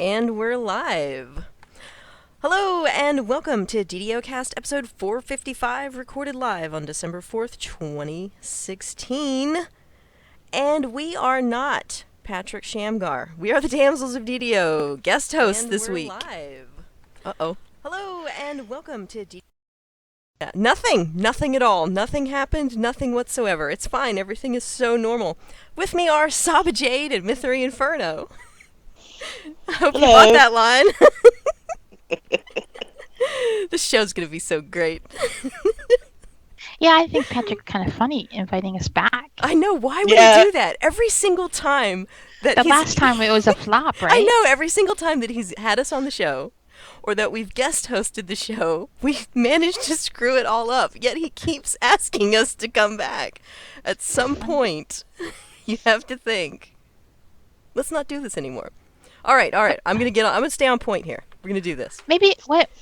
And we're live. Hello and welcome to DDOCast episode 455, recorded live on December 4th, 2016. And we are not Patrick Shamgar. We are the Damsels of DDO, guest hosts this week. Live. Uh-oh. Hello and welcome to DDO. Nothing at all. Nothing happened, nothing whatsoever. It's fine, everything is so normal. With me are Saba Jade and Mythery Inferno. I hope you bought that line. This show's going to be so great. Yeah, I think Patrick's kind of funny inviting us back. I know. Why would he do that? Every single time that The last time it was a flop, right? I know. Every single time that he's had us on the show or that we've guest hosted the show, we've managed to screw it all up. Yet he keeps asking us to come back. At some point, you have to think, let's not do this anymore. All right. I'm gonna stay on point here. We're gonna do this. Maybe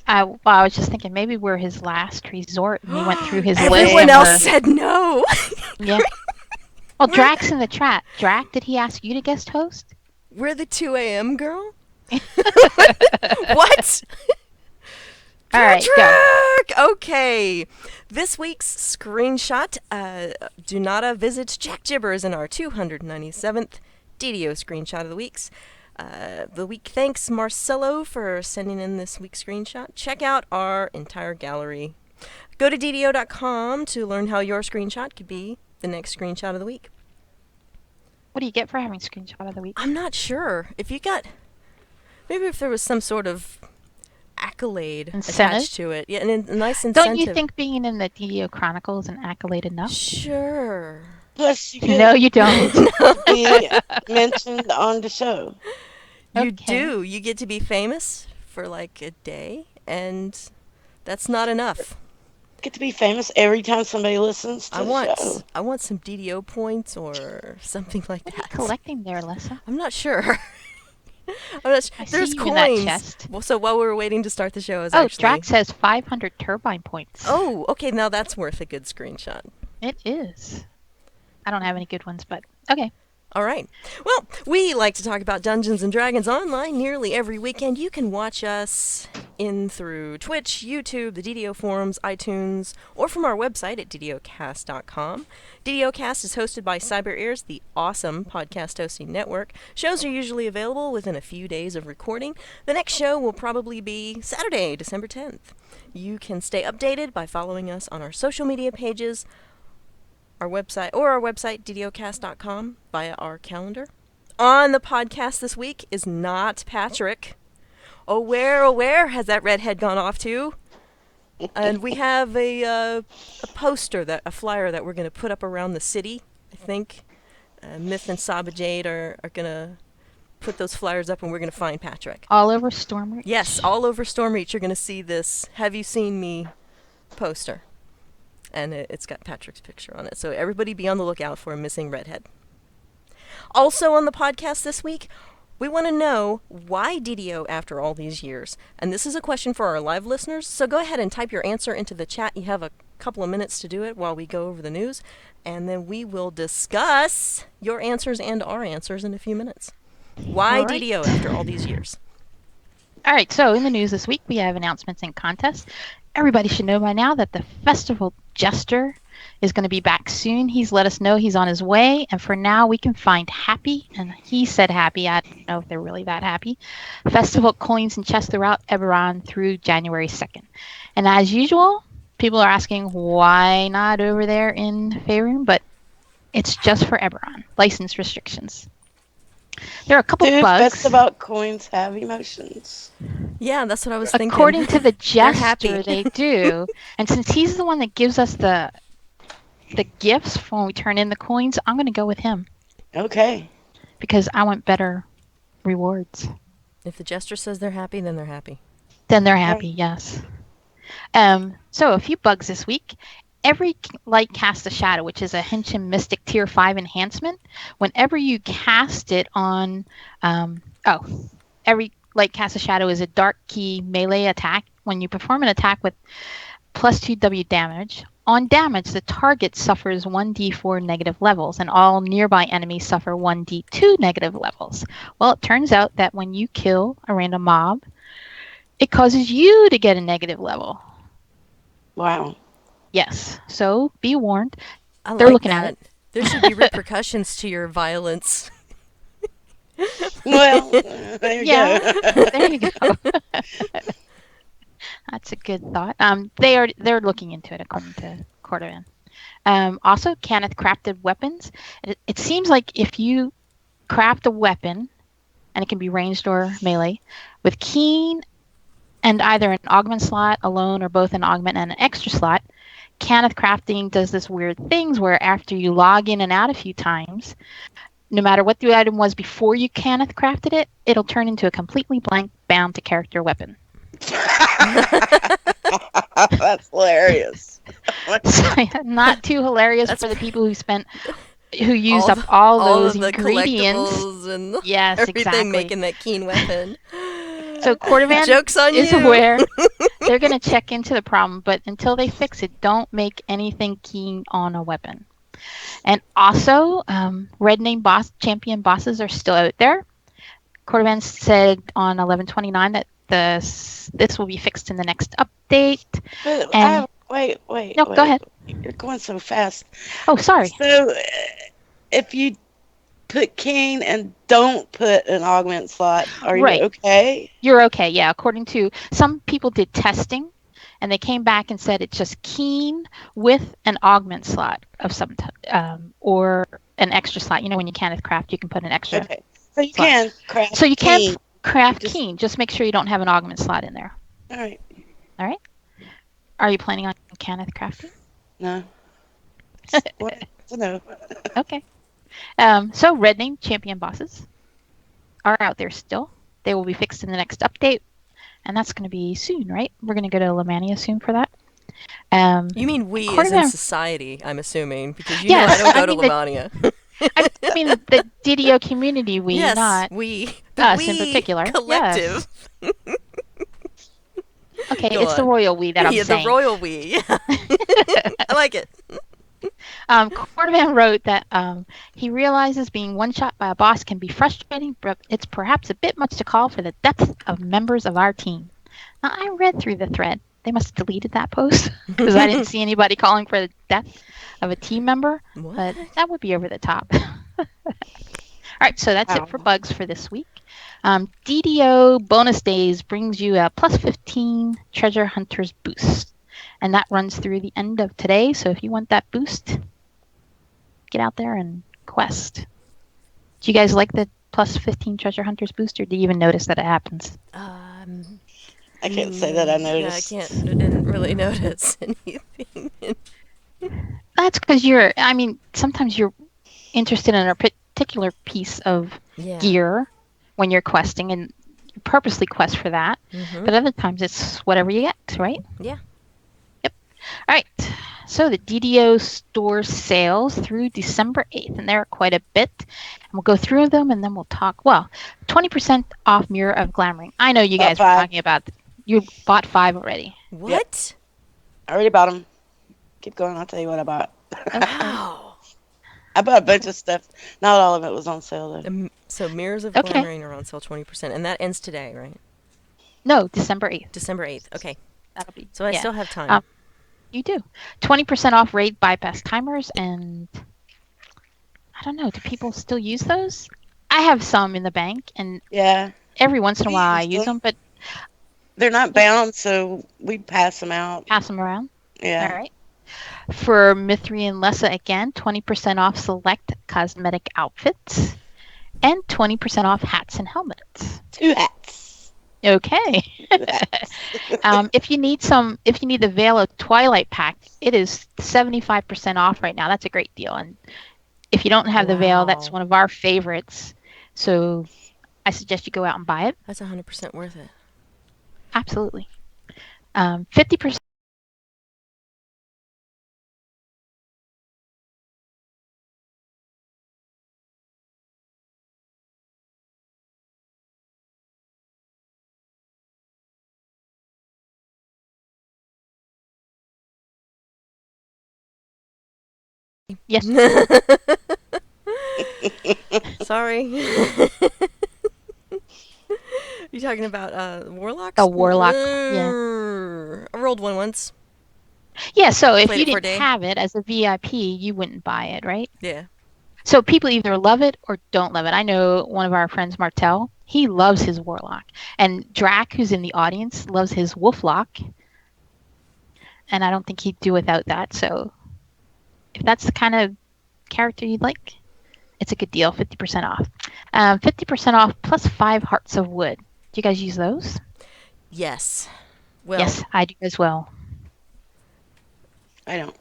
I was just thinking maybe we're his last resort, and we went through his list. Everyone else said no. Yeah. Well, Drax in the chat. Drax, did he ask you to guest host? We're the 2 a.m. girl. What? All right, go. Okay. This week's screenshot. Dunata visits Jack Gibbers in our 297th DDO screenshot of the weeks. The week thanks Marcelo for sending in this week's screenshot. Check out our entire gallery. Go to DDO.com to learn how your screenshot could be the next screenshot of the week. What do you get for having screenshot of the week? I'm not sure. Maybe if there was some sort of accolade attached to it. Yeah, and a nice incentive. Don't you think being in the DDO Chronicle is an accolade enough? Sure. Plus, No, you don't. be mentioned on the show. You do. You get to be famous for like a day, and that's not enough. Get to be famous every time somebody listens to the show. I want some DDO points or something like What that. are you collecting there, Alyssa? I'm not sure. There's see you coins. in that chest. Well, so while we were waiting to start the show, Drax says 500 turbine points. Oh, okay. Now that's worth a good screenshot. It is. I don't have any good ones, but okay. All right. Well, we like to talk about Dungeons & Dragons online nearly every weekend. You can watch us through Twitch, YouTube, the DDO forums, iTunes, or from our website at DDOcast.com. DDOcast is hosted by Cyber Ears, the awesome podcast hosting network. Shows are usually available within a few days of recording. The next show will probably be Saturday, December 10th. You can stay updated by following us on our social media pages, our website, DDOcast.com, via our calendar. On the podcast this week is not Patrick. Oh, where has that redhead gone off to? And we have a flyer that we're going to put up around the city, I think. Myth and Saba Jade are going to put those flyers up, and we're going to find Patrick. All over Stormreach? Yes, all over Stormreach you're going to see this Have You Seen Me poster. And it's got Patrick's picture on it. So everybody be on the lookout for a missing redhead. Also on the podcast this week, we want to know why DDO after all these years. And this is a question for our live listeners. So go ahead and type your answer into the chat. You have a couple of minutes to do it while we go over the news. And then we will discuss your answers and our answers in a few minutes. Why DDO after all these years? All right, so in the news this week, we have announcements and contests. Everybody should know by now that the festival jester is going to be back soon. He's let us know he's on his way, and for now we can find Happy, and he said Happy. I don't know if they're really that happy. Festival coins and chests throughout Eberron through January 2nd. And as usual, people are asking why not over there in Faerun, but it's just for Eberron. License restrictions. There are a couple bugs. Festival coins have emotions. Yeah, that's what I was thinking. According to the jester, happy. they do. And since he's the one that gives us the gifts when we turn in the coins, I'm going to go with him. Okay. Because I want better rewards. If the jester says they're happy, then they're happy. Then they're happy, yes. So a few bugs this week. Every light casts a shadow, which is a Henshin Mystic Tier 5 enhancement. Whenever you cast it on... every light casts a shadow is a dark key melee attack. When you perform an attack with +2 W damage, On damage, the target suffers 1d4 negative levels, and all nearby enemies suffer 1d2 negative levels. Well, it turns out that when you kill a random mob, it causes you to get a negative level. Wow. Yes, so be warned. I They're like looking that. at it. There should be repercussions to your violence. Well, there you Yeah, go. there you go. That's a good thought. They're looking into it according to Cordovan. Also, Kenneth crafted weapons. It seems like if you craft a weapon, and it can be ranged or melee, with keen and either an augment slot alone or both an augment and an extra slot, Kenneth crafting does this weird things where after you log in and out a few times, no matter what the item was before you Kenneth crafted it, it'll turn into a completely blank bound to character weapon. That's hilarious. So, not too hilarious That's for the people who used all up the- all all those of the ingredients. collectibles and Yes, everything exactly. making that keen weapon. So Cordovan Joke's on is you. aware. They're going to check into the problem, but until they fix it, don't make anything keen on a weapon. And also, red name champion bosses are still out there. Cordovan said on 11/29 that this will be fixed in the next update. But And wait. no, go ahead. You're going so fast. Oh, sorry. So, if you put king and don't put an augment slot, are you Right. okay? You're okay. Yeah, according to some people did testing, and they came back and said it's just keen with an augment slot of some or an extra slot. You know, when you can craft, you can put an extra. Okay. So you slot. can craft. So you can king. craft Just- keen. Just make sure you don't have an augment slot in there. All right. All right. Are you planning on Kenneth crafting? No. What? No. Okay. So red name champion bosses are out there still. They will be fixed in the next update, and that's going to be soon, right? We're going to go to Lemania soon for that. You mean we as in Cordovan- society, I'm assuming, because you Yes, know I don't I go to mean Lemania. I mean the DDO community, we, yes, not we. The us we in particular. collective. Yes. Okay, Go it's the on. royal we that I'm Yeah, saying. the royal we. Yeah. I like it. Cordovan wrote that he realizes being one-shot by a boss can be frustrating, but it's perhaps a bit much to call for the death of members of our team. Now, I read through the thread. They must have deleted that post because I didn't see anybody calling for the death of a team member, What? but that would be over the top. All right, so that's it for bugs for this week. DDO bonus days brings you a plus 15 treasure hunters boost, and that runs through the end of today. So if you want that boost, get out there and quest. Do you guys like the plus 15 treasure hunters boost, or do you even notice that it happens? I can't say that I Yeah, noticed. I didn't really notice anything. That's because sometimes you're interested in a particular piece of gear when you're questing, and you purposely quest for that. Mm-hmm. But other times it's whatever you get, right? Yeah. Yep. All right. So the DDO store sales through December 8th, and there are quite a bit. And we'll go through them, and then we'll talk. Well, 20% off Mirror of Glamoring. I know you guys were talking about. You bought 5 already. What? Yep. I already bought them. Keep going. I'll tell you what I bought. Wow. I bought a bunch of stuff. Not all of it was on sale, though. So Mirrors of Okay. Glamoring are on sale 20%, and that ends today, right? No, December 8th. December 8th. Okay. That'll be. So I still have time. You do. 20% off raid bypass timers, and I don't know. Do people still use those? I have some in the bank, and Yeah. every once in a We while I use use them, but They're not bound, so we pass them out. pass them around. Yeah. All right. For Mithri and Lessa, again, 20% off select cosmetic outfits and 20% off hats and helmets. 2 hats. Okay. 2 hats. If you need the Veil of Twilight pack, it is 75% off right now. That's a great deal. And if you don't have the Veil, that's Wow. one of our favorites. So I suggest you go out and buy it. That's 100% worth it. Absolutely. 50% Yes. Sorry. You talking about warlocks? A warlock. Yeah. I rolled one once. Yeah, so if Played you it for a didn't day. have it as a VIP, you wouldn't buy it, right? Yeah. So people either love it or don't love it. I know one of our friends, Martel, he loves his warlock. And Drac, who's in the audience, loves his wolflock. And I don't think he'd do without that. So if that's the kind of character you'd like, it's a good deal, 50% off. 50% off plus 5 hearts of wood. Do you guys use those? Yes. Well, Yes, I do as well. I don't.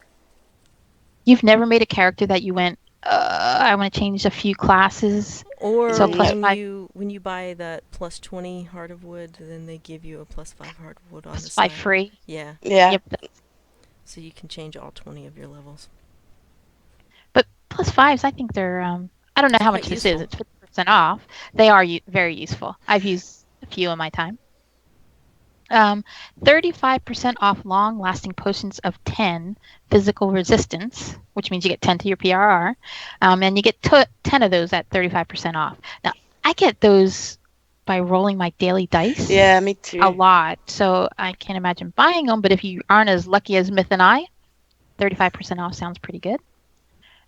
You've never made a character that you went, I want to change a few classes. or So plus when 5. you buy that plus 20 heart of wood, then they give you a plus 5 heart of wood on Plus the 5 side. free. Yeah. Yeah. Yep. So you can change all 20 of your levels. But plus 5s, I think they're, I don't know how Quite much this useful. is. It's 50% off. They are very useful. I've used a few in my time. 35% off long-lasting potions of 10 physical resistance, which means you get 10 to your PRR, and you get 10 of those at 35% off. Now, I get those by rolling my daily dice Yeah, me too. a lot, so I can't imagine buying them, but if you aren't as lucky as Myth and I, 35% off sounds pretty good.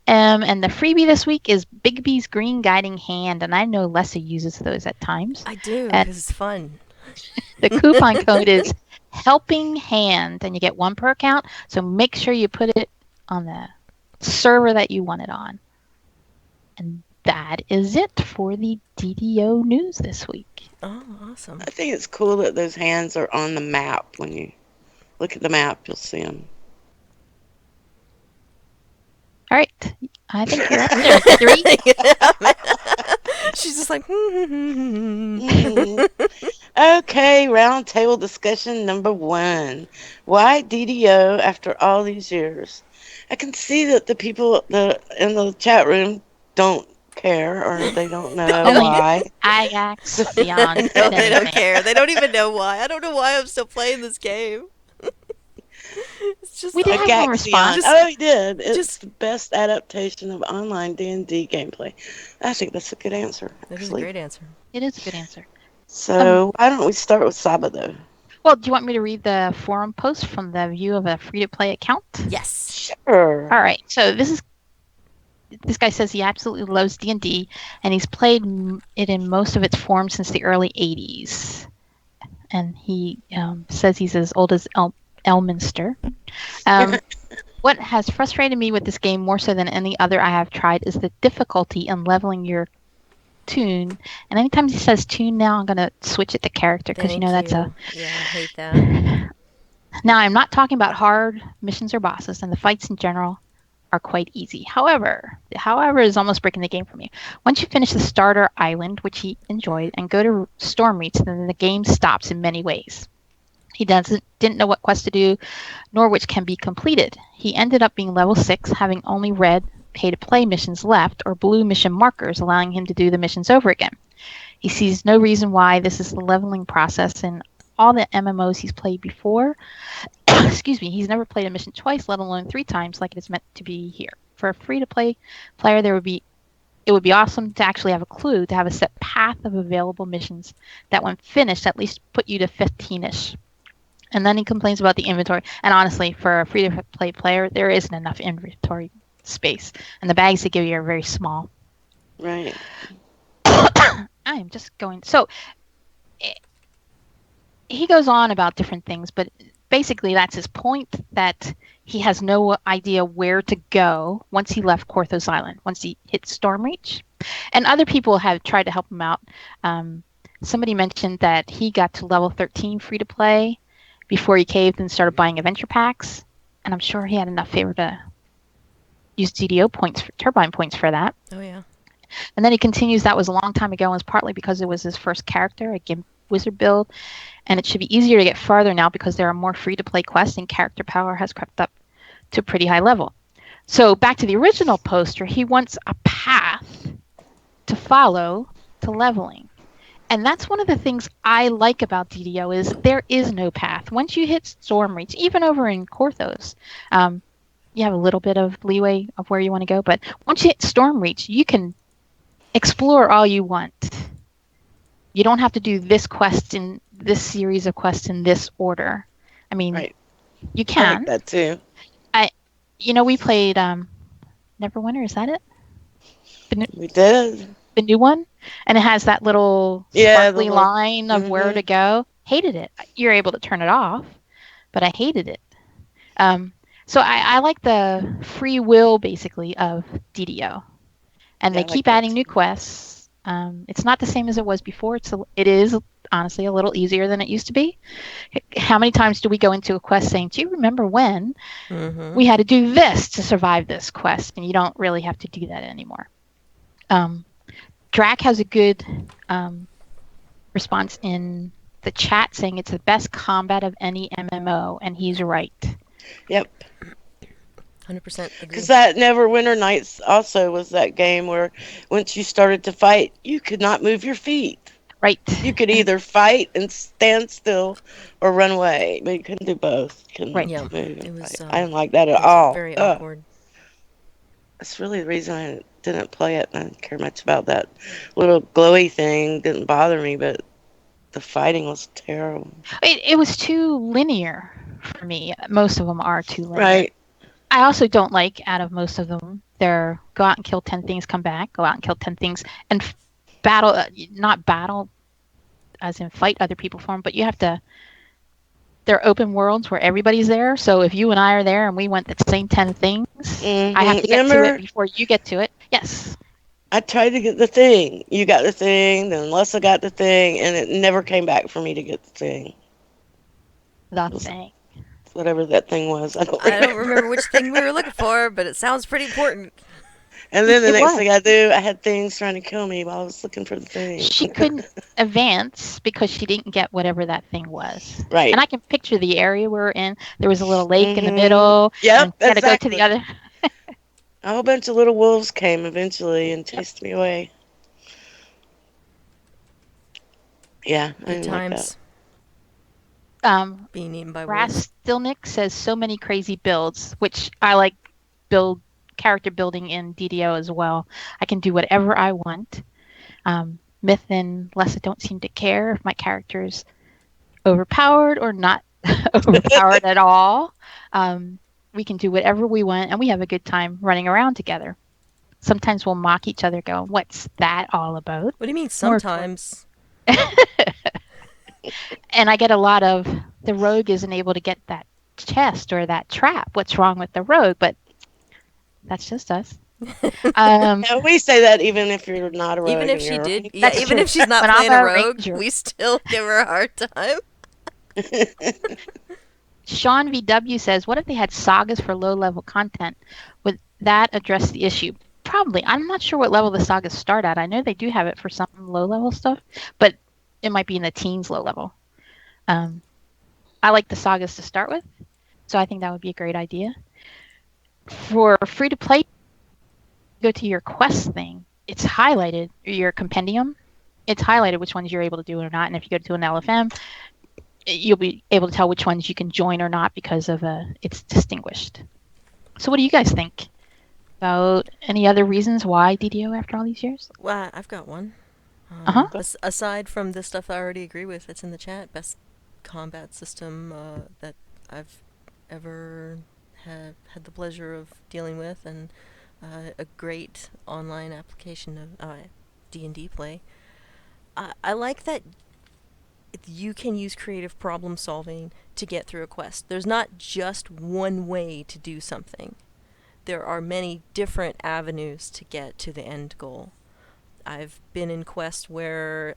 And the freebie this week is Bigby's Green Guiding Hand, and I know Lessa uses those at times. I do, And because it's fun. the coupon code is Helping Hand, and you get 1 per account. So make sure you put it on the server that you want it on. And that is it for the DDO news this week. Oh, awesome. I think it's cool that those hands are on the map. When you look at the map, you'll see them. All right, I think you're up there. 3. She's just like, Okay, round table discussion number 1. Why DDO after all these years? I can see that the people in the chat room don't care or they don't know Only why. Ajax beyond. No, they don't care. They don't even know why. I don't know why I'm still playing this game. It's just We did have one response. Oh, he did. It's just- the best adaptation of online D&D gameplay. I think that's a good answer. That is a Actually. great answer. It is a good answer. So why don't we start with Saba though? Well, do you want me to read the forum post from the view of a free-to-play account? Yes. Sure. All right. So this guy says he absolutely loves D&D, and he's played it in most of its forms since the early 80s. And he says he's as old as Elminster. What has frustrated me with this game more so than any other I have tried is the difficulty in leveling your toon. And anytime he says toon now, I'm going to switch it to character because that's a... Yeah, I hate that. Now, I'm not talking about hard missions or bosses, and the fights in general are quite easy. However is almost breaking the game for me. Once you finish the starter island, which he enjoyed, and go to Stormreach, then the game stops in many ways. He didn't know what quest to do, nor which can be completed. He ended up being level 6, having only red pay-to-play missions left, or blue mission markers, allowing him to do the missions over again. He sees no reason why this is the leveling process in all the MMOs he's played before. Excuse me, he's never played a mission twice, let alone 3 times like it is meant to be here. For a free-to-play player, it would be awesome to actually have a clue, to have a set path of available missions that when finished at least put you to 15-ish. And then he complains about the inventory. And honestly, for a free-to-play player, there isn't enough inventory space. And the bags they give you are very small. Right. I'm just going... So, he goes on about different things, but basically that's his point, that he has no idea where to go once he left Korthos Island, once he hit Stormreach. And other people have tried to help him out. Somebody mentioned that he got to level 13 free-to-play before he caved and started buying adventure packs. And I'm sure he had enough favor to use DDO points, turbine points for that. Oh, yeah. And then he continues, that was a long time ago, and was partly because it was his first character, a Gimp Wizard build, and it should be easier to get farther now because there are more free-to-play quests and character power has crept up to a pretty high level. So back to the original poster, he wants a path to follow to leveling. And that's one of the things I like about DDO is there is no path. Once you hit Stormreach, even over in Korthos, you have a little bit of leeway of where you want to go. But once you hit Storm Reach, you can explore all you want. You don't have to do this quest in this series of quests in this order. I mean, Right. you I like can. that too. We played Neverwinter. Is that it? We did. The new one, and it has that little Yeah, sparkly line of where to go. Hated it. You're able to turn it off, but I hated it. So I like the free will basically of DDO, and they I like keep that adding new too. quests. It's not the same as it was before. It is honestly a little easier than it used to be. How many times do we go into a quest saying, "Do you remember when we had to do this to survive this quest?" And you don't really have to do that anymore. Drac has a good response in the chat saying it's the best combat of any MMO, and he's right. Yep. 100% agree. Because that Neverwinter Nights also was that game where once you started to fight, you could not move your feet. Right. You could either fight and stand still or run away, but you couldn't do both. You couldn't Right. Yeah, move and it was. fight. I didn't like that It at was all. very Ugh. awkward. That's really the reason I didn't play it. I didn't care much about that little glowy thing. Didn't bother me, but the fighting was terrible. It was too linear for me. Most of them are too linear. Right. I also don't like, out of most of them, they're go out and kill 10 things, come back, go out and kill 10 things, and battle, not battle as in fight other people for them, but you have to, they're open worlds where everybody's there. So if you and I are there and we want the same 10 things, I have to get to it before you get to it. Yes. I tried to get the thing. You got the thing, then Lessa got the thing, and it never came back for me to get the thing. The thing. Whatever that thing was. I don't remember which thing we were looking for, but it sounds pretty important. And then the It next was. thing I do, I had things trying to kill me while I was looking for the thing. She couldn't advance because she didn't get whatever that thing was. Right. And I can picture the area we were in. There was a little lake in the middle. Yep, And you had to go to exactly. the other. A whole bunch of little wolves came eventually and chased me away. Yeah, I Good didn't like times. Being eaten by wolves. Rastilnik says so many crazy builds, which I like character building in DDO as well. I can do whatever I want. Myth and Lessa don't seem to care if my character is overpowered or not overpowered at all. We can do whatever we want, and we have a good time running around together. Sometimes we'll mock each other, going, "What's that all about?" What do you mean sometimes? And I get a lot of, the rogue isn't able to get that chest or that trap. What's wrong with the rogue? But that's just us. Yeah, we say that even if you're not a rogue. Even if and she you're did, right. yeah, That's even true. if she's not When playing I'm a a rogue, ranger. we still give her a hard time. Sean VW says, what if they had sagas for low-level content? Would that address the issue? Probably. I'm not sure what level the sagas start at. I know they do have it for some low-level stuff, but it might be in the teens low level. I like the sagas to start with, so I think that would be a great idea. For free-to-play, go to your quest thing. It's highlighted, your compendium. It's highlighted which ones you're able to do or not, and if you go to an LFM, you'll be able to tell which ones you can join or not because of it's distinguished. So what do you guys think about any other reasons why DDO after all these years? Well, I've got one. Aside from the stuff I already agree with that's in the chat, best combat system that I've ever had the pleasure of dealing with, and a great online application of D&D play. I like that you can use creative problem solving to get through a quest. There's not just one way to do something. There are many different avenues to get to the end goal. I've been in quests where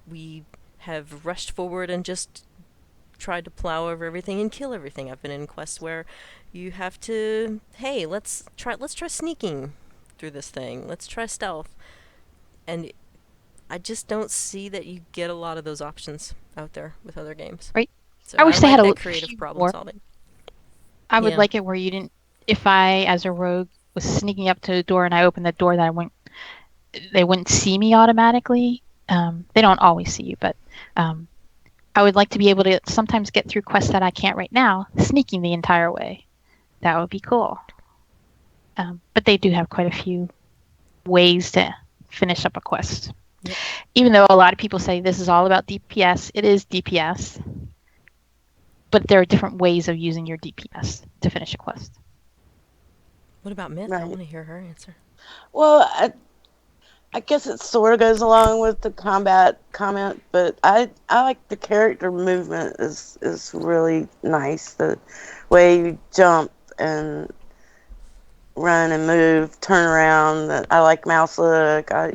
we have rushed forward and just tried to plow over everything and kill everything. I've been in quests where you have to, hey, let's try sneaking through this thing. Let's try stealth. And I just don't see that you get a lot of those options out there with other games. Right. So I wish they like had that a creative few problem more. solving. I would Yeah. like it where you didn't, if I, as a rogue, was sneaking up to the door and I opened the door, that they wouldn't see me automatically. They don't always see you, but I would like to be able to sometimes get through quests that I can't right now, sneaking the entire way. That would be cool. But they do have quite a few ways to finish up a quest. Yep. Even though a lot of people say this is all about DPS, it is DPS. But there are different ways of using your DPS to finish a quest. What about Myth? I Right. want to hear her answer. Well, I guess it sort of goes along with the combat comment, but I like the character movement is really nice. The way you jump and run and move, turn around. I like mouse look. I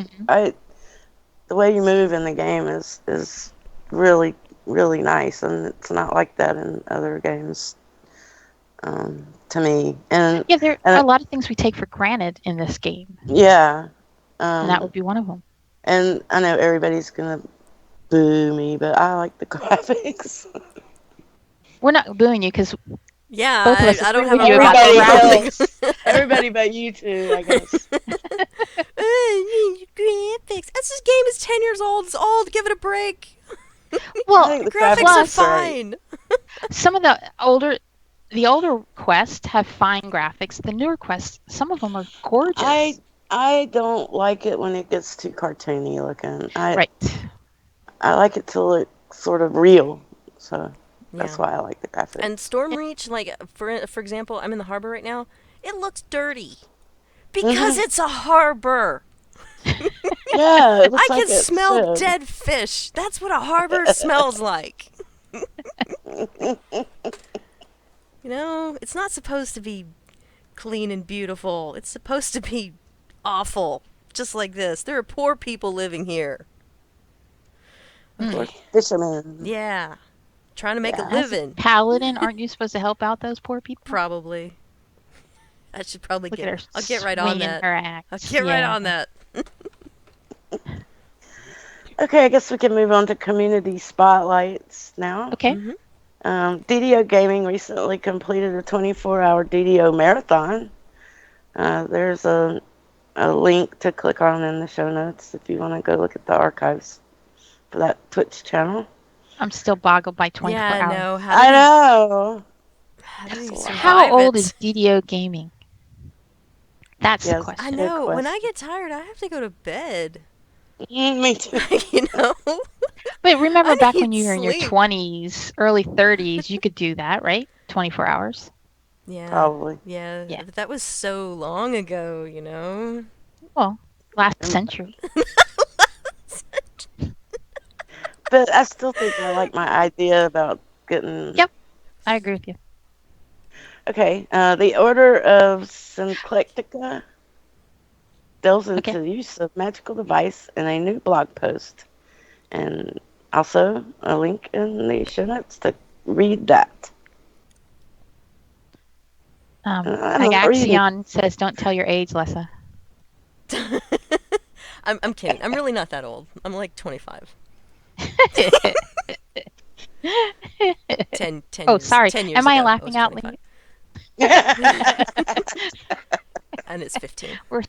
the way you move in the game is really really nice, and it's not like that in other games. To me, and Yeah, there and are a lot of things we take for granted in this game, yeah, and that would be one of them. and I know everybody's gonna boo me, but I like the graphics. We're not booing you because Yeah, both of us I don't agree have with a you about problem the Everybody graphics. else, everybody but you two, I guess. Graphics. This game is 10 years old. It's old. Give it a break. I Well, think The the graphics are plus, are right. fine. some of the older quests have fine graphics. The newer quests, some of them are gorgeous. I don't like it when it gets too cartoony looking. Right. I like it to look sort of real, so that's Yeah. why I like the graphics. And Stormreach, like for example, I'm in the harbor right now. It looks dirty because it's a harbor. Yeah, it looks I like can it smell should. dead fish. That's what a harbor smells like. You know, it's not supposed to be clean and beautiful. It's supposed to be awful. Just like this. There are poor people living here. Or fishermen. Yeah. Trying to make a Yeah. As a living. paladin, aren't you supposed to help out those poor people? Probably. I should probably Look at her I'll get right on swinging that. her axe. I'll get right Yeah. on that. Okay, I guess we can move on to community spotlights now. Okay. DDO Gaming recently completed a 24-hour DDO marathon. There's a link to click on in the show notes if you want to go look at the archives for that Twitch channel. I'm still boggled by 24 Yeah, hours. no. I know. How did he That's a lot. survive How old it? is DDO Gaming? That's the Yes. question. I Good know. When I question. get tired, I have to go to bed. Me too. You know? But remember I back need when you were in your sleep. 20s, early 30s, you could do that, right? 24 hours. Yeah. Probably. Yeah. Yeah. But that was so long ago, you know? Well, last century. But I still think I like my idea about getting. Yep. I agree with you. Okay, the Order of Synclectica delves into Okay. the use of magical device in a new blog post. And also a link in the show notes to read that. I'm reading. Agaxion says, "Don't tell your age, Lessa." I'm kidding. I'm really not that old. I'm like 25. 10 Oh, years. sorry. 10 years Am I ago, laughing was out 25. loud? And it's 15. We're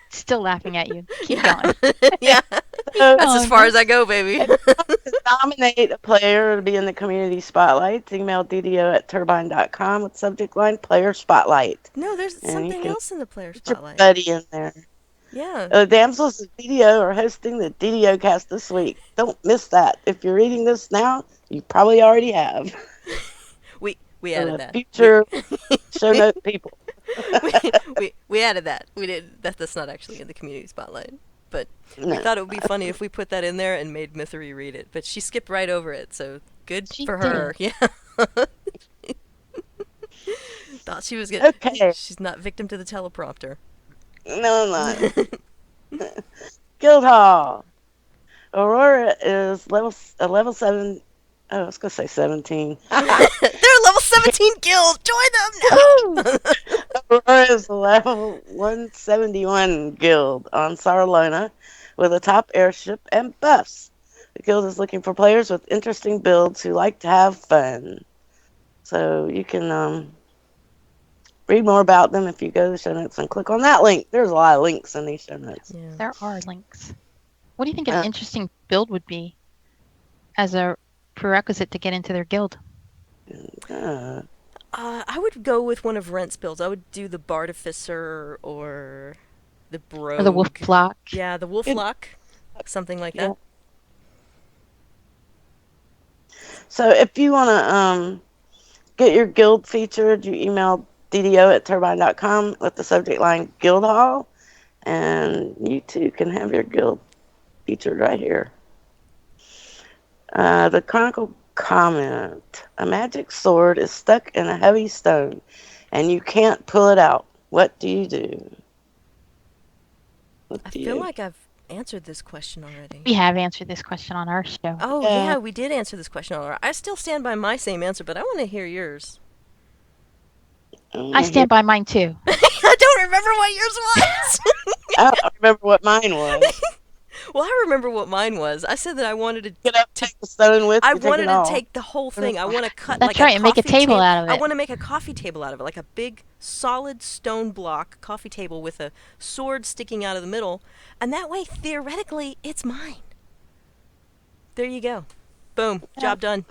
still laughing at you. Keep Yeah. going. Yeah. That's as far as I go, baby. To nominate a player to be in the community spotlight, email DDO@turbine.com with subject line Player Spotlight. No, there's And you something can else in the player Put your spotlight. buddy in there. Yeah. Damsels of DDO are hosting the DDOcast this week. Don't miss that. If you're reading this now, you probably already have. We added that. Future show note people. We added that. We did that's not actually in the community spotlight. But we No. thought it would be funny if we put that in there and made Mythery read it. But she skipped right over it, so good She for her. Yeah. Thought she was good. Okay. She's not victim to the teleprompter. No, I'm not. Guildhall. Aurora is a level 7. Oh, I was going to say 17. They're a level 17 guild. Join them now. Aurora is a level 171 guild on Sarlona with a top airship and buffs. The guild is looking for players with interesting builds who like to have fun. So you can read more about them if you go to the show notes and click on that link. There's a lot of links in these show notes. Yeah. There are links. What do you think an interesting build would be as a prerequisite to get into their guild? I would go with one of Rent's builds. I would do the Bartificer or the Or the wolf Brogue. block? Yeah, the Wolf Good. Lock, something like Yeah. that. So if you want to get your guild featured, you email DDO@turbine.com with the subject line Guild Hall, and you too can have your guild featured right here. The Chronicle comment: a magic sword is stuck in a heavy stone, and you can't pull it out. What do you do? What I do feel you? like I've answered this question already. We have answered this question on our show. Oh, Yeah. yeah, we did answer this question already. I still stand by my same answer, but I want to hear yours. I stand by mine too. I don't remember what yours was. I don't remember what mine was. Well, I remember what mine was. I said that I wanted to. Get up, take the stone with I you, take wanted it to all. take the whole thing. I want to cut That's like right, a and make a coffee table out of I it. want to make a coffee table out of it, like a big solid stone block coffee table with a sword sticking out of the middle, and that way theoretically it's mine. There you go. Boom. Job done.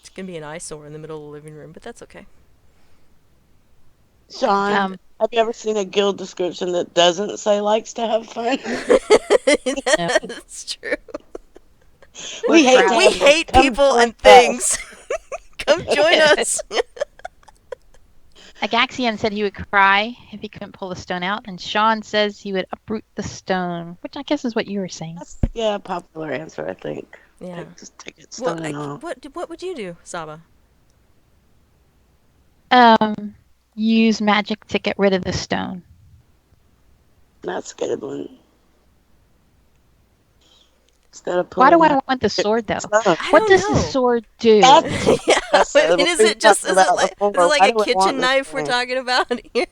It's gonna be an eyesore in the middle of the living room, but that's okay. Sean, have you ever seen a guild description that doesn't say likes to have fun? That's true. We hate to We have them. hate Come people join and us. things. Come join us. Agaxian said he would cry if he couldn't pull the stone out, and Sean says he would uproot the stone, which I guess is what you were saying. That's a popular answer, I think. Yeah. Just take it Well, stone and all. what would you do, Saba? Use magic to get rid of the stone. That's a good one. Instead of Why pulling do I out want the sword though? stone. I What don't does know. the sword do? That's Yeah. That's I mean, what is we it just talked is it about like before. a Why do we want kitchen this knife we're thing? talking about here?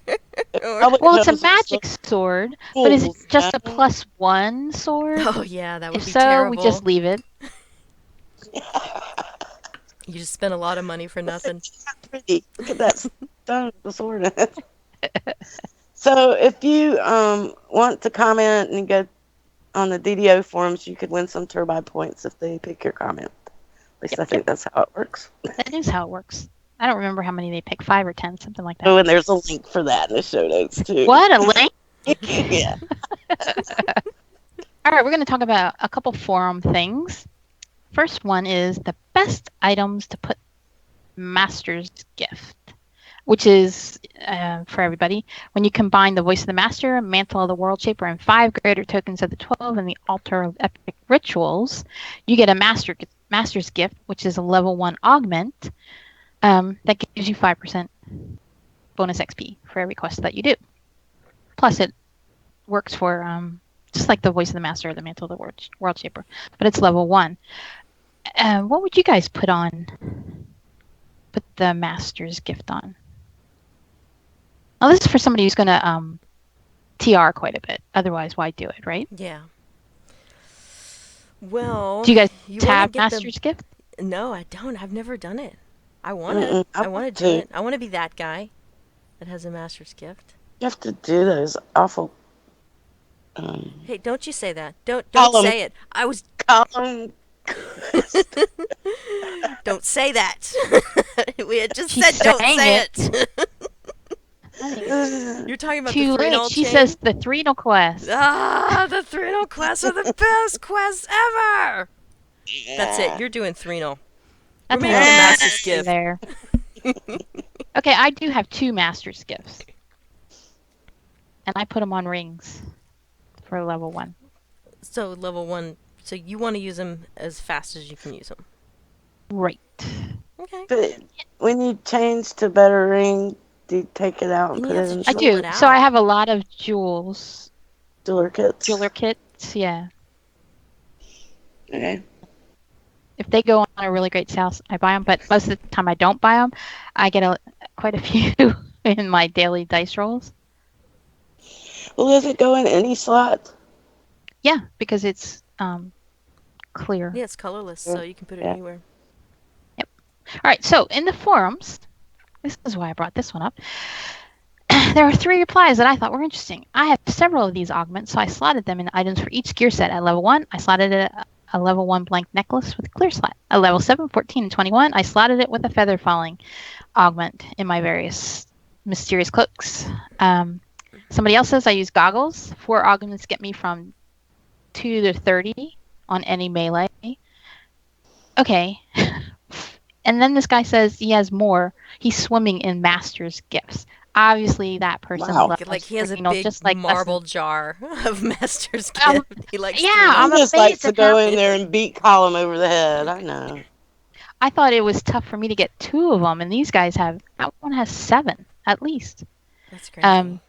Or- I would Well, it's a pose magic sword, but is it fools, just a man. +1 sword? oh yeah, that would If be so, terrible. we just leave it. You just spent a lot of money for nothing. It's not pretty. Look at that stone with the sword in it. So if you want to comment and go on the DDO forums, you could win some turbine points if they pick your comment. At least I think that's how it works. That is how it works. I don't remember how many they pick, 5 or 10, something like that. Oh, and there's a link for that in the show notes too. What a link! Yeah. All right, we're going to talk about a couple forum things. First one is the best items to put Master's Gift, which is, for everybody, when you combine the Voice of the Master, Mantle of the World Shaper, and 5 greater tokens of the 12 and the Altar of Epic Rituals, you get a Master's Gift, which is a level 1 augment that gives you 5% bonus XP for every quest that you do. Plus, it works for just like the Voice of the Master or the Mantle of the World Shaper, but it's level 1. What would you guys put the Master's Gift on? Now, this is for somebody who's going to TR quite a bit. Otherwise, why do it, right? Yeah. Well, Do you guys wanna have get Master's Gift? No, I don't. I've never done it. I want to. Mm-mm, I want to do it. I want to be that guy that has a master's gift. You have to do those awful Hey, don't you say that. Don't Column. say it. I was. column. Don't say that. We had just She's said don't saying say it. it. You're talking about Too the late. Threnal She chain? says the Threnal quest. Ah, the Threnal quests are the best quests ever. That's it. You're doing Threnal. That's We're a making little a master's bit gift. there. Okay, I do have 2 Master's Gifts. And I put them on rings for level 1. So level 1. So you want to use them as fast as you can use them. Right. Okay. But when you change to better ring, do you take it out and And put you it have in to I Jewel do. it So I out. have a lot of jewels. jeweler kits? Jeweler kits, yeah. Okay. If they go on a really great sale, I buy them. But most of the time I don't buy them. I get quite a few in my daily dice rolls. Well, does it go in any slot? Yeah, because it's clear. Yeah, it's colorless, so you can put it Yeah. anywhere. All right, so in the forums, this is why I brought this one up. There are 3 replies that I thought were interesting. I have several of these augments, so I slotted them in items for each gear set. At level 1, I slotted it a level 1 blank necklace with a clear slot. A level 7, 14, and 21, I slotted it with a feather falling augment in my various mysterious cloaks. Somebody else says I use goggles. 4 augments get me from 2 to 30 on any melee. Okay. And then this guy says he has more. He's swimming in master's gifts. Obviously, that person Wow. loves Like he has a Renal big just like marble jar of Master's Um, Gift. He likes yeah, to. I'm He just afraid likes to to go have. in there and beat Column over the head. I know. I thought it was tough for me to get 2 of them, and these guys have. That one has 7 at least. That's crazy.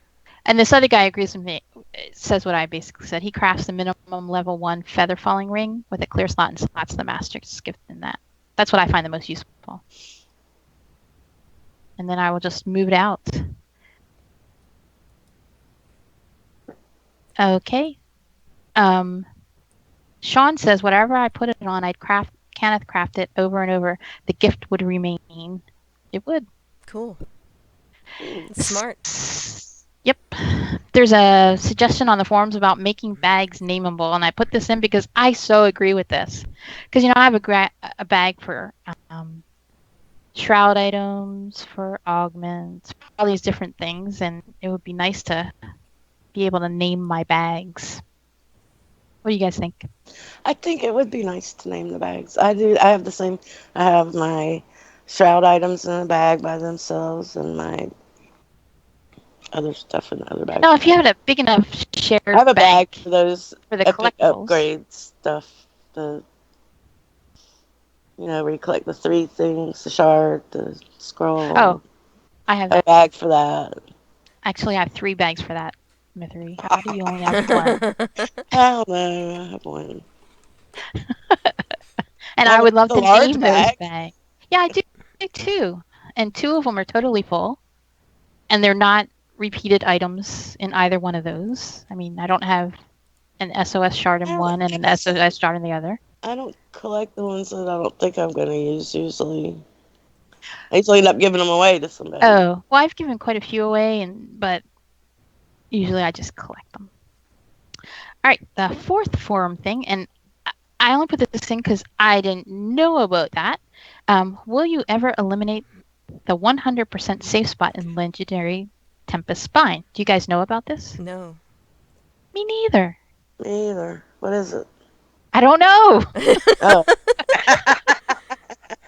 And this other guy agrees with me. Says what I basically said. He crafts the minimum level 1 feather falling ring with a clear slot and slots the master's gift in that. That's what I find the most useful. And then I will just move it out. Okay. Sean says whatever I put it on, Kenneth craft it over and over. The gift would remain. It would. Cool. It's smart. Yep. There's a suggestion on the forums about making bags nameable, and I put this in because I so agree with this. Because I have a bag for shroud items, for augments, for all these different things, and it would be nice to be able to name my bags. What do you guys think? I think it would be nice to name the bags. I do. I have the same. I have my shroud items in a bag by themselves, and my other stuff in the other bag. Now, if you have a big enough shared I have a bag bag for those for the epic collectibles. upgrade stuff. Where you collect the 3 things, the shard, the scroll. Oh, I have a that. bag for that. Actually, I have 3 bags for that, Mithery. How do you only have 1? I don't know. I have one. And I would love the to large name bag. those bags. Yeah, I do too. And 2 of them are totally full. And they're not repeated items in either one of those. I mean, I don't have an SOS shard in one and an SOS shard in the other. I don't collect the ones that I don't think I'm going to use usually. I usually end up giving them away to somebody. Oh, well, I've given quite a few away, but usually I just collect them. All right, the 4th forum thing, and I only put this in because I didn't know about that. Will you ever eliminate the 100% safe spot in Legendary Tempest Spine? Do you guys know about this? No. Me neither. Me either. What is it? I don't know. Oh.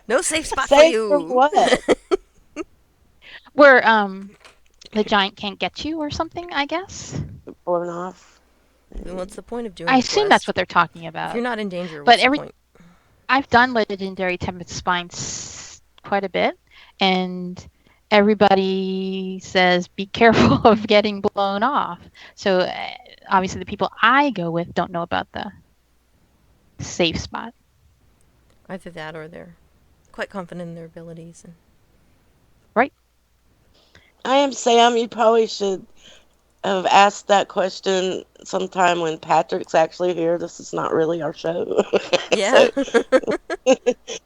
No safe spot Safe for you. for what? Where the giant can't get you or something, I guess. Blown off. Then what's the point of doing I the assume quest? that's what they're talking about. If you're not in danger, But what's the point? I've done Legendary Tempest Spine quite a bit, and everybody says be careful of getting blown off. So obviously the people I go with don't know about the safe spot. Either that or they're quite confident in their abilities. Right. I am Sam. You probably should have asked that question sometime when Patrick's actually here. This is not really our show. Yeah.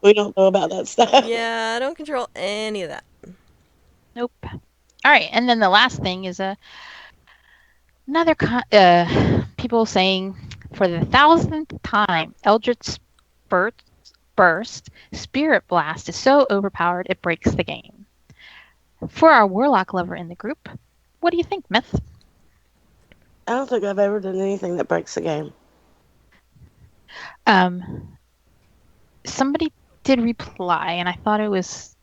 We don't know about that stuff. Yeah, I don't control any of that. Nope. All right, and then the last thing is another people saying for the 1,000th time, Eldritch Burst Spirit Blast is so overpowered it breaks the game. For our Warlock lover in the group, what do you think, Myth? I don't think I've ever done anything that breaks the game. Somebody did reply, and I thought it was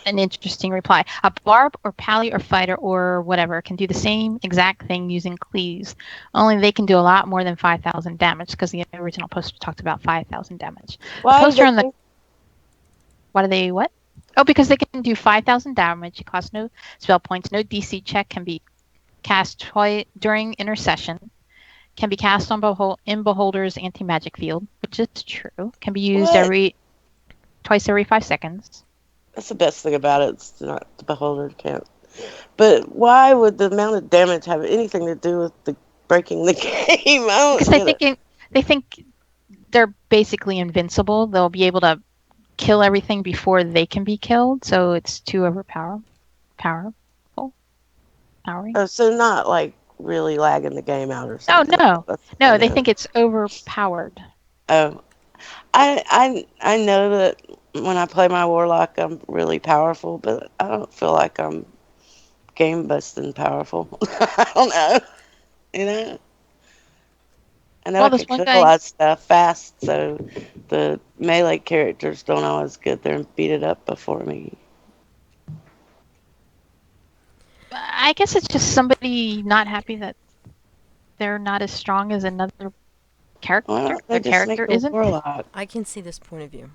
an interesting reply. A barb or pally or fighter or whatever can do the same exact thing using cleaves, only they can do a lot more than 5,000 damage because the original poster talked about 5,000 damage. Why do they what? Oh, because they can do 5,000 damage. It costs no spell points. No DC check, can be cast twice during intercession. Can be cast on Beholder's anti-magic field, which is true. Can be used twice every 5 seconds. That's the best thing about it. It's not the Beholder can't. But why would the amount of damage have anything to do with the breaking the game? Because they think they're basically invincible. They'll be able to kill everything before they can be killed, so it's too powerful. Oh, so not like really lagging the game out or something. Oh no, they think it's overpowered. Oh, I know that when I play my warlock, I'm really powerful, but I don't feel like I'm game busting powerful. I don't know. You know, I know Well, I this can one kill a guy, lot of stuff fast, so the melee characters don't always get there and beat it up before me. I guess it's just somebody not happy that they're not as strong as another Why character. don't they Their just make character a isn't. warlock? I can see this point of view.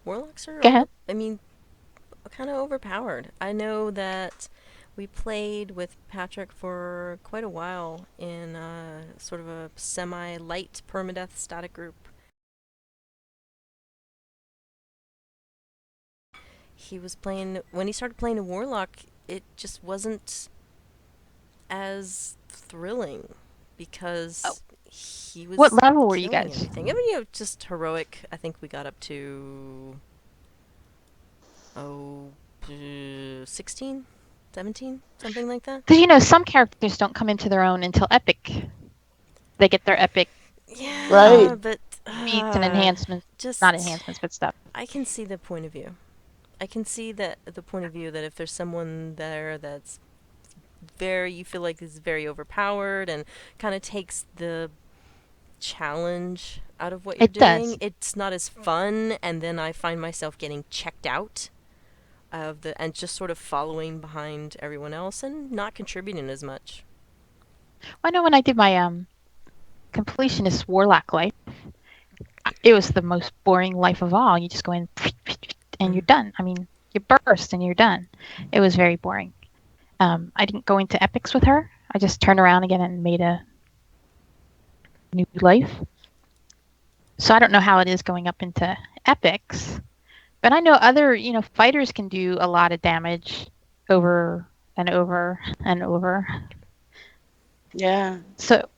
Warlocks are Go ahead. kind of overpowered. I know that we played with Patrick for quite a while in sort of a semi-light permadeath static group. He was playing when he started playing a warlock. It just wasn't as thrilling Oh, because he what was level were you killing guys? everything. I mean, just heroic. I think we got up to oh, 16, 17, something like that. Because some characters don't come into their own until epic. They get their epic Right. Yeah, but feats and enhancements, not just enhancements, but stuff. I can see the point of view. I can see that the point of view that if there's someone there that's you feel like is very overpowered and kind of takes the challenge out of what you're It doing, does. it's not as fun, and then I find myself getting checked out and just sort of following behind everyone else and not contributing as much. I know when I did my completionist warlock life, it was the most boring life of all. You just go in and you're Mm. done. I mean, you burst and you're done. It was very boring. I didn't go into epics with her. I just turned around again and made a new life. So I don't know how it is going up into epics, but I know other, fighters can do a lot of damage over and over and over. Yeah. So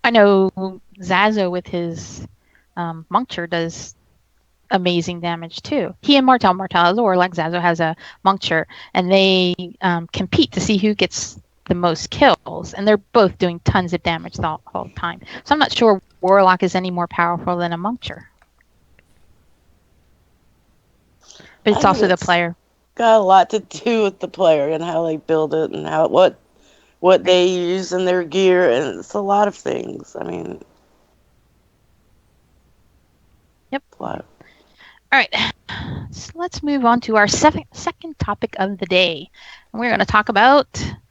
I know Zazo with his Muncture does amazing damage too. He and Martel has a warlock. Zazo has a Muncture, and they compete to see who gets the most kills, and they're both doing tons of damage the whole time. So I'm not sure Warlock is any more powerful than a Muncture, but I it's think also the it's player. got a lot to do with the player and how they build it and how what Right. they use in their gear, and it's a lot of things. I mean, Yep. a lot. All right. So let's move on to our second topic of the day. And we're going to talk about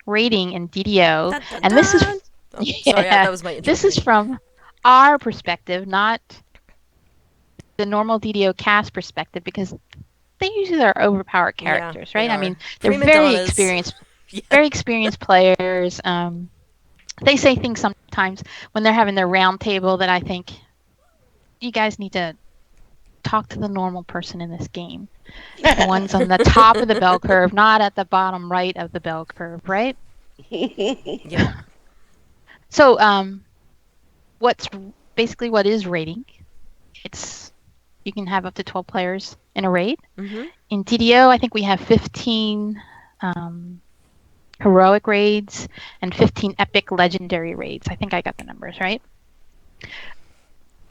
rating in DDO. Dun, dun, And this is, dun! Oh, sorry, yeah, that was my intro this is music. from our perspective, not the normal DDO cast perspective, because they usually are overpowered Yeah, characters, they right? I are. mean, they're Prima donnas. Yeah. very experienced players. They say things sometimes when they're having their round table that I think you guys need to talk to the normal person in this game. The ones on the top of the bell curve, not at the bottom right of the bell curve, right? Yep. So, what's basically what is raiding? It's you can have up to 12 players in a raid. Mm-hmm. In DDO, I think we have 15 heroic raids and 15 epic legendary raids. I think I got the numbers right.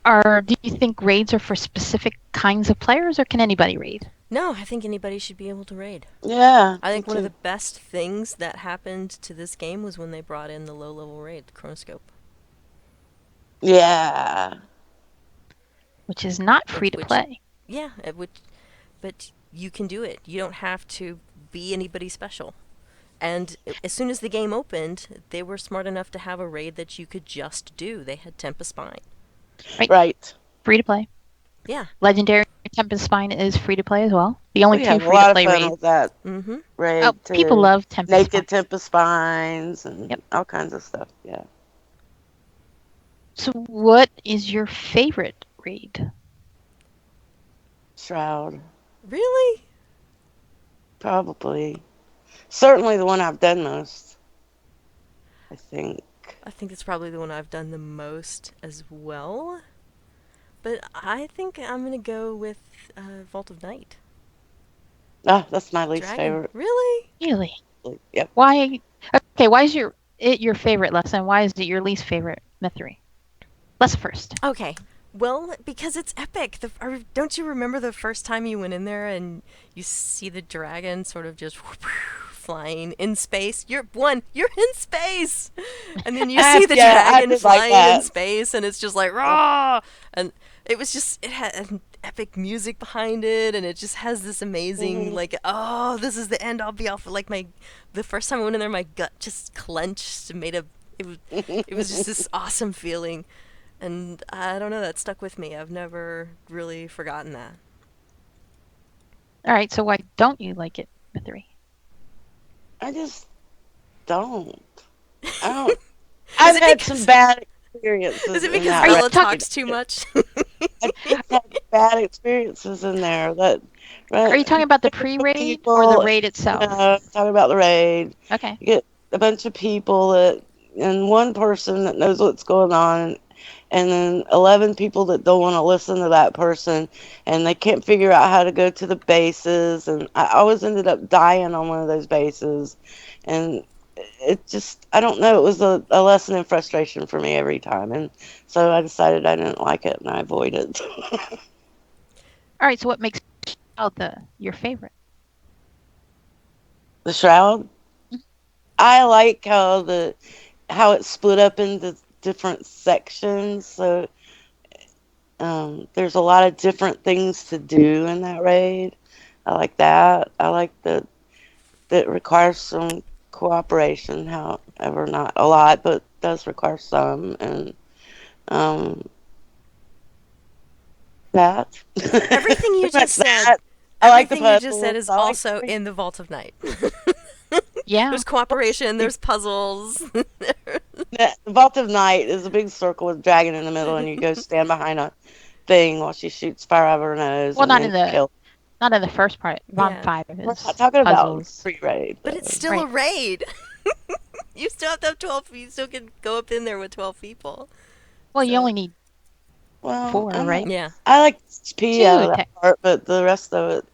Do you think raids are for specific kinds of players, or can anybody raid? No, I think anybody should be able to raid. Yeah, I me think one of the too. best things that happened to this game was when they brought in the low-level raid, Chronoscope, Yeah. Which is not free to which play. yeah, but you can do it. You don't have to be anybody special. And as soon as the game opened, they were smart enough to have a raid that you could just do. They had Tempest Spine. Right? Right. Free to play. Yeah. Legendary Tempest Spine is free to play as well. The only We two have a free to lot of play fun raids. with that Mm-hmm. Oh, raid people too. love Tempest Spine. Naked Tempest Spines and Yep. all kinds of stuff. Yeah. So, what is your favorite raid? Shroud. Really? Probably. Certainly the one I've done most, I think. I think it's probably the one I've done the most as well. But I think I'm gonna go with Vault of Night. Ah, that's my least Dragon. favorite. Really? Really? Yep. Why? Okay, why is it your favorite lesson? Why is it your least favorite Mithri? Let's first. Okay. Well, because it's epic. Don't you remember the first time you went in there and you see the dragon sort of just flying in space? You're in space, and then you see the Yeah, I dragon did like flying in that. space, and it's just like raw, and it had an epic music behind it, and it just has this amazing Mhm. like, oh, this is the end. I'll be off. Like the first time I went in there, my gut just clenched, and it was just this awesome feeling. And I don't know, that stuck with me. I've never really forgotten that. All right, so why don't you like it, the 3? I just don't. I don't. Is I've it had some because bad is experiences it in because that Are you Bella talking? talks too much? I've had bad experiences in there. That Are right, you talking you about the get a bunch of pre-raid or the people. raid itself? Talking about the raid. Okay. You get a bunch of people and one person that knows what's going on, and then 11 people that don't want to listen to that person, and they can't figure out how to go to the bases. And I always ended up dying on one of those bases, and it just, I don't know, it was a lesson in frustration for me every time. And so I decided I didn't like it and I avoided it. All right, so what makes your favorite? The Shroud. I like how it's split up into different sections. So there's a lot of different things to do in that raid. I like that. I like that it requires some cooperation, however, not a lot, but does require some. And um, that. Everything you Pretty much just said, that. I like the everything you just said puzzles. is I like also in the Vault of Night. Yeah. There's cooperation, there's puzzles. the Vault of Night is a big circle with a dragon in the middle, and you go stand behind a thing while she shoots fire out of her nose, Well, and then kill. not in the first part. Round Yeah. 5 We're not is talking about puzzles. pre-raid, But it's though. still a Right. raid. You still have to have 12, you still can go up in there with 12 people. Well, you So, only need Well, 4, I'm not. right? yeah. I like XP out 2 of that tech. part, but the rest of it,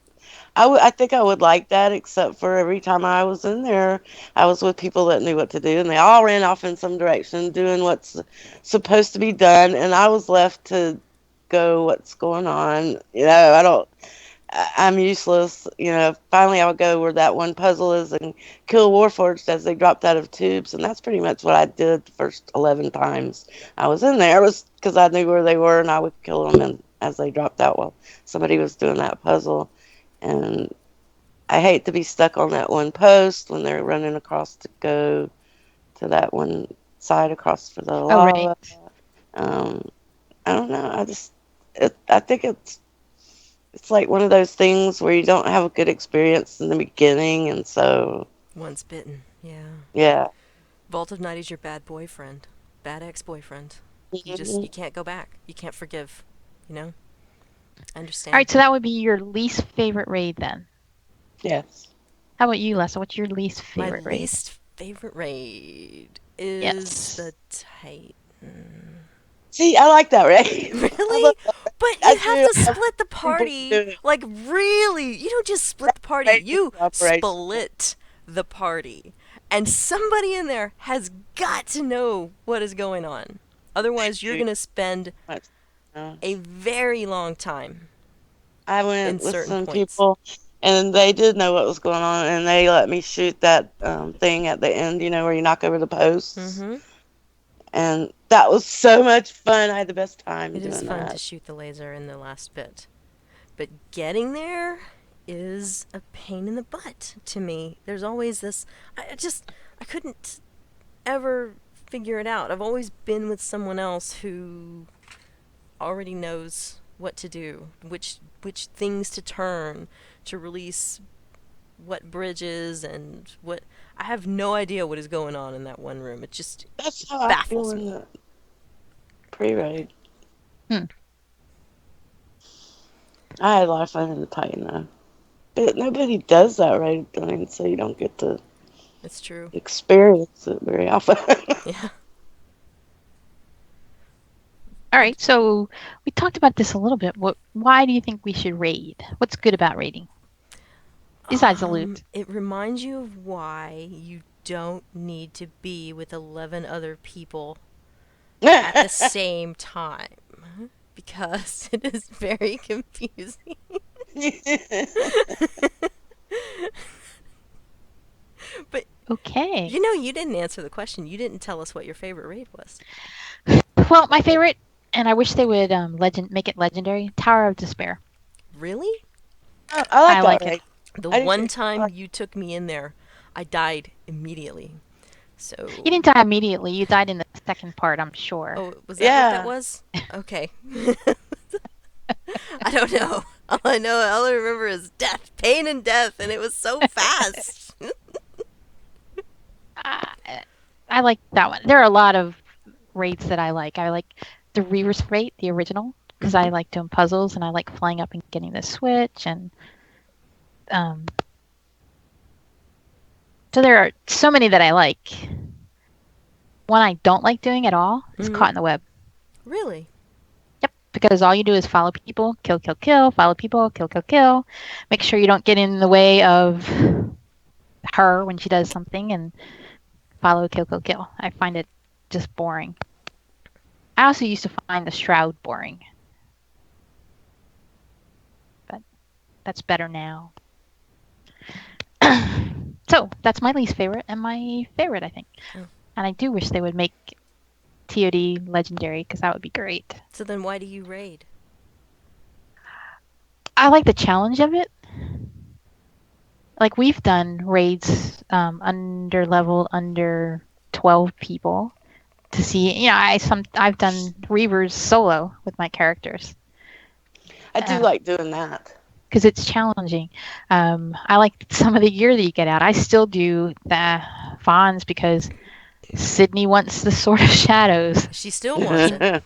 I think I would like that, except for every time I was in there, I was with people that knew what to do, and they all ran off in some direction doing what's supposed to be done, and I was left to go what's going on. I don't. I'm useless. Finally I'll go where that one puzzle is and kill Warforged as they dropped out of tubes, and that's pretty much what I did the first 11 times I was in there. It was because I knew where they were, and I would kill them as they dropped out while somebody was doing that puzzle. And I hate to be stuck on that one post when they're running across to go to that one side across for the Oh, right. lava. Um, I don't know. I think it's like one of those things where you don't have a good experience in the beginning, and so Once bitten. Yeah. yeah. Vault of Night is your bad boyfriend. Bad ex-boyfriend. You Mhm. can't go back. You can't forgive, you know? I All understand. right, so that would be your least favorite raid then. Yes. How about you, Lessa? What's your least My favorite raid? least favorite raid is Yes. the Titan. See, I like that, right? I love Really? that. But I you have do. to split the People party. do it. Like, really? You don't just split the party, Right, it's you operation. split the party. And somebody in there has got to know what is going on. Otherwise, you're Too going to spend much. No. a very long time I in went with certain some points. people, and they did know what was going on, and they let me shoot that thing at the end. Where you knock over the posts, Mm-hmm. and that was so much fun. I had the best time It is doing fun to that. shoot the laser in the last bit. But getting there is a pain in the butt to me. There's always this. I couldn't ever figure it out. I've always been with someone else who already knows what to do, which things to turn to release what bridges and what. I have no idea what is going on in that one room. It just That's how I feel baffles in me. the pre-raid. Hmm. I had a lot of fun in the Titan though. But nobody does that right, I mean, so you don't get to It's true. experience it very often. Yeah. All right, so we talked about this a little bit. Why do you think we should raid? What's good about raiding? Besides the loot. It reminds you of why you don't need to be with 11 other people at the same time because it is very confusing. But Okay. you didn't answer the question. You didn't tell us what your favorite raid was. Well, my favorite, and I wish they would make it legendary. Tower of Despair. Really? Oh, I like I that like it. raid. The I do one too. time you took me in there, I died immediately. So. You didn't die immediately. You died in the second part, I'm sure. Oh, was that what that Yeah. was? Okay. I don't know. All I remember is death, pain and death, and it was so fast. I like that one. There are a lot of raids that I like. I like the Reaver's Raid, the original, because I like doing puzzles and I like flying up and getting the switch. And so there are so many that I like. One I don't like doing at all is Caught in the Web. Really? Yep, because all you do is follow people, kill, kill, kill, follow people, kill, kill, kill. Make sure you don't get in the way of her when she does something, and follow, kill, kill, kill. I find it just boring. I also used to find the Shroud boring, but that's better now. So that's my least favorite and my favorite, I think. Oh. And I do wish they would make TOD legendary because that would be great. So then why do you raid? I like the challenge of it. Like we've done raids under level under 12 people to see. I've done Reavers solo with my characters. I do like doing that. Because it's challenging. I like some of the gear that you get out. I still do the Fawns because Sydney wants the Sword of Shadows. She still wants it.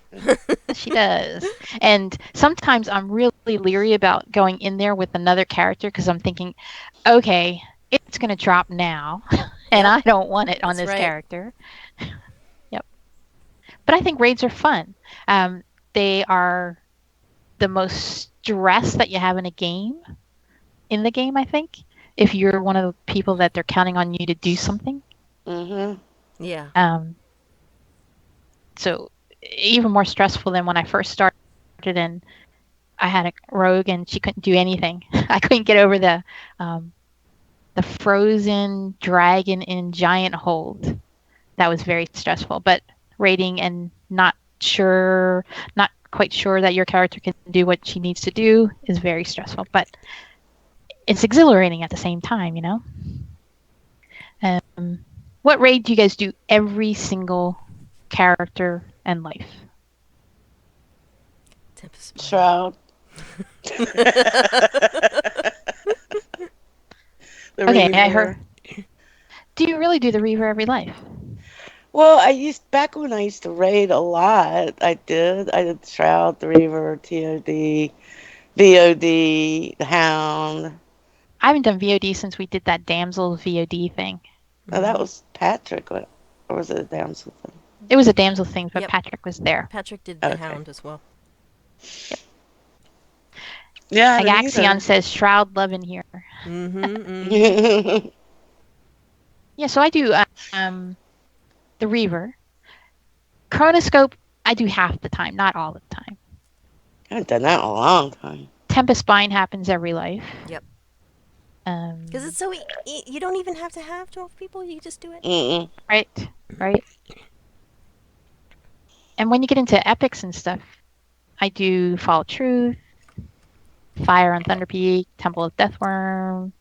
She does. And sometimes I'm really leery about going in there with another character because I'm thinking, okay, it's going to drop now, and I don't want it on this character. Yep. But I think raids are fun. They are the most stress that you have in the game, I think, if you're one of the people that they're counting on you to do something. Yeah. So even more stressful than when I first started, and I had a rogue and she couldn't do anything. I couldn't get over the frozen dragon in giant hold. That was very stressful. But raiding and not quite sure that your character can do what she needs to do is very stressful. But it's exhilarating at the same time, What raid do you guys do every single character and life? Shroud. Okay, I heard. Do you really do the Reaver every life? Well, back when I used to raid a lot, I did Shroud, the Reaver, TOD, VOD, the Hound. I haven't done VOD since we did that Damsels VOD thing. Oh, that was Patrick, or was it a Damsel thing? It was a Damsel thing, but Patrick was there. Patrick did the Hound as well. Yep. Yeah. Agaxion says Shroud love in here. Yeah, so I do the Reaver. Chronoscope, I do half the time, not all the time. I haven't done that in a long time. Tempest Bind happens every life. Yep. Because it's so you don't even have to have 12 people. You just do it. Right. And when you get into epics and stuff, I do Fall of Truth, Fire on Thunder Peak, Temple of Deathworm,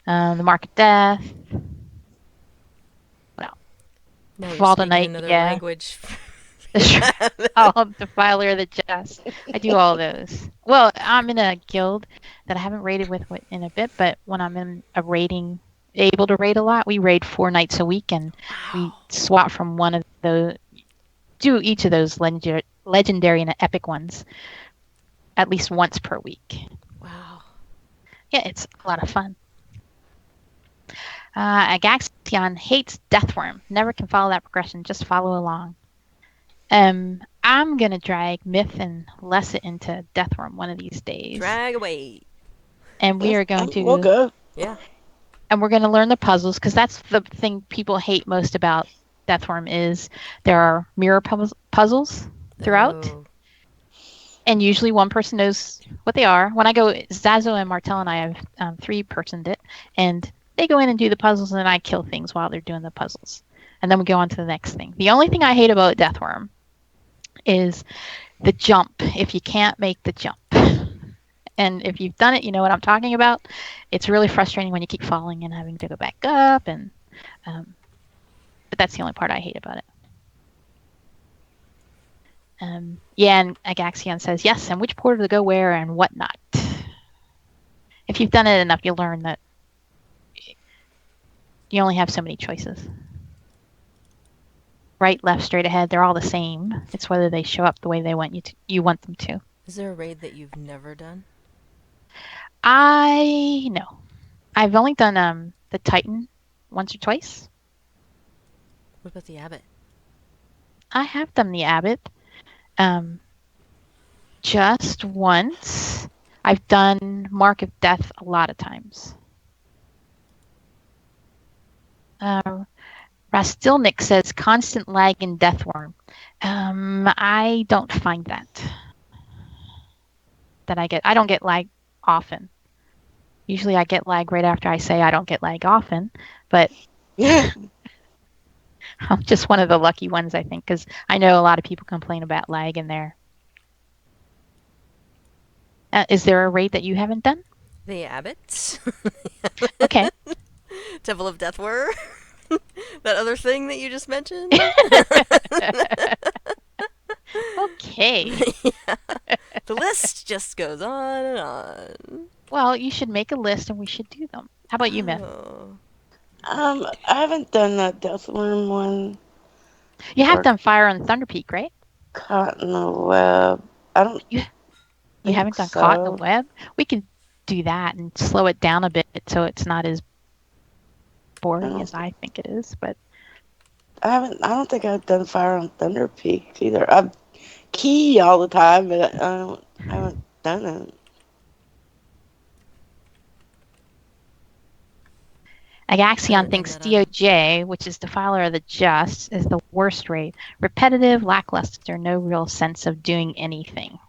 the Mark of Death. What else? Now you're Vault of speaking Night, another language. Defiler of the Just. I do all those. Well, I'm in a guild that I haven't raided with in a bit, but when I'm in able to raid a lot, we raid 4 nights a week, and we swap from one of those, do each of those legendary and epic ones at least once per week. Wow. Yeah, it's a lot of fun. Agaxion hates Deathworm. Never can follow that progression. Just follow along. I'm going to drag Myth and Lesset into Deathworm one of these days. Drag away. And we are going to... We'll go. Yeah. And we're going to learn the puzzles, because that's the thing people hate most about Deathworm is there are mirror puzzles throughout, Oh. and usually one person knows what they are. When I go, Zazo and Martel and I have 3-personed it, and they go in and do the puzzles, and then I kill things while they're doing the puzzles. And then we go on to the next thing. The only thing I hate about Deathworm is the jump, if you can't make the jump. And if you've done it, you know what I'm talking about. It's really frustrating when you keep falling and having to go back up. And but that's the only part I hate about it. Yeah, and Agaxion says, yes, and which portal to go where and whatnot. If you've done it enough, you'll learn that you only have so many choices. Right, left, straight ahead, they're all the same. It's whether they show up the way they want you want them to. Is there a raid that you've never done? No. I've only done the Titan once or twice. What about the Abbot? I have done the Abbot just once. I've done Mark of Death a lot of times. Rastilnik says constant lag in Deathworm. I don't find that I don't get lag often. Usually I get lag right after I say I don't get lag often, but I'm just one of the lucky ones, I think, because I know a lot of people complain about lag in there. Is there a raid that you haven't done? The Abbot. Okay. Temple of Deathwere. That other thing that you just mentioned. Okay. Yeah. The list just goes on and on. Well, you should make a list and we should do them. How about you, Myth? Oh. I haven't done that Deathworm one. You have done Fire on Thunder Peak, right? Caught in the Web. I don't. You haven't done Caught in the Web? We can do that and slow it down a bit so it's not as boring as I think it is. But I don't think I've done Fire on Thunder Peak either. I key all the time, but I haven't done it. Agaxion thinks DOJ, which is Defiler of the Just, is the worst raid. Repetitive, lackluster, no real sense of doing anything.